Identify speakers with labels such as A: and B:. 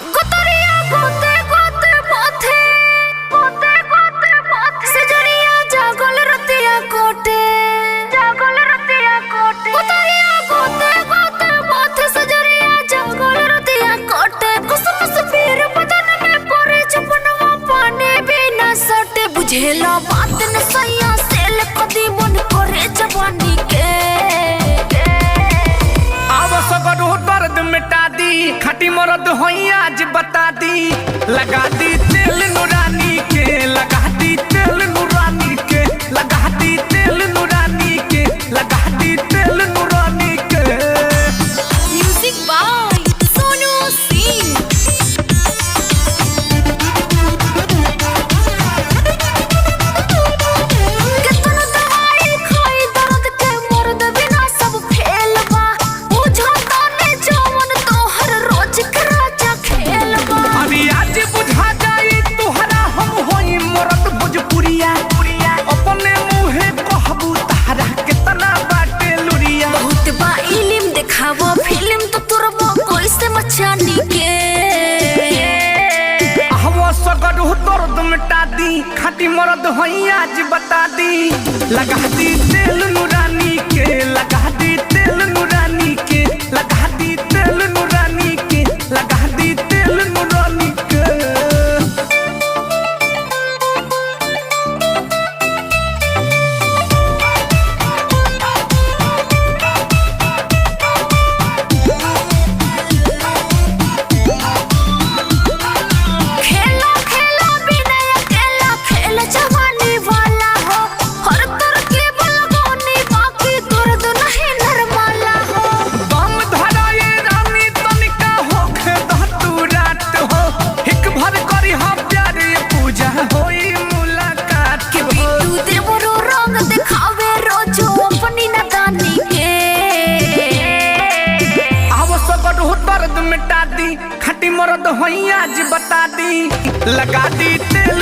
A: गोतरिया गोते गोते माथे गोते गोते माथे सजरिया जागल रतिया कोटे गोतरिया गोते गोते माथे सजरिया जागल रतिया कोटे कुसुम फिर बदन में परे चपनवा पानी भी न सटे बुझेला बात न सैया सेल कदी मन करे जवानी के
B: दर्द मिटा दी खटी मरद होई आज बता दी लगा दी तेल नूरानी के लगा दी तेल नूरानी के लगा दी तेल नूरानी के लगा दी तेल नूरानी के।
A: Music by Sonu Singh. कितना दवाई खाई दर्द के मर्द बिना सब फेल बा बुझता ने जवन तोहर रोज के राजा खेल बा
B: अभी आज बुझा जाई तुहरा हम होई मरद भोजपुरिया अपने मुहे कहबू तारा कितना बाटे लुरिया
A: बहुत बा इल्म दिखावो फिल्म तो तुरबो कोई से मचानी के
B: हवा सगड़ दर्द मिटा दी खाटी मरद होई आज बता दी लगा दी तेल नूरानी के लगा दी तेल नूरानी के लगा दी तेल नूरानी के लगा दी तेल नूरानी के।
A: खेला खेला बिना अकेला खेल जवानी वाला हो हर तरकीब लगोनी बाकी दर्द नहीं नरमाला हो
B: दम धराए रानी तनिका होखे दहतू रात हो हिक भर करी हा प्यार ये पूजा होई मुलाकात
A: के
B: हो।
A: बिट्टू देवरो रंग दिखावे रोजो अपनी नदानी के
B: आव सगड़ दर्द मिटा दी खटी मरद होई आज बता दी लगा दी तेल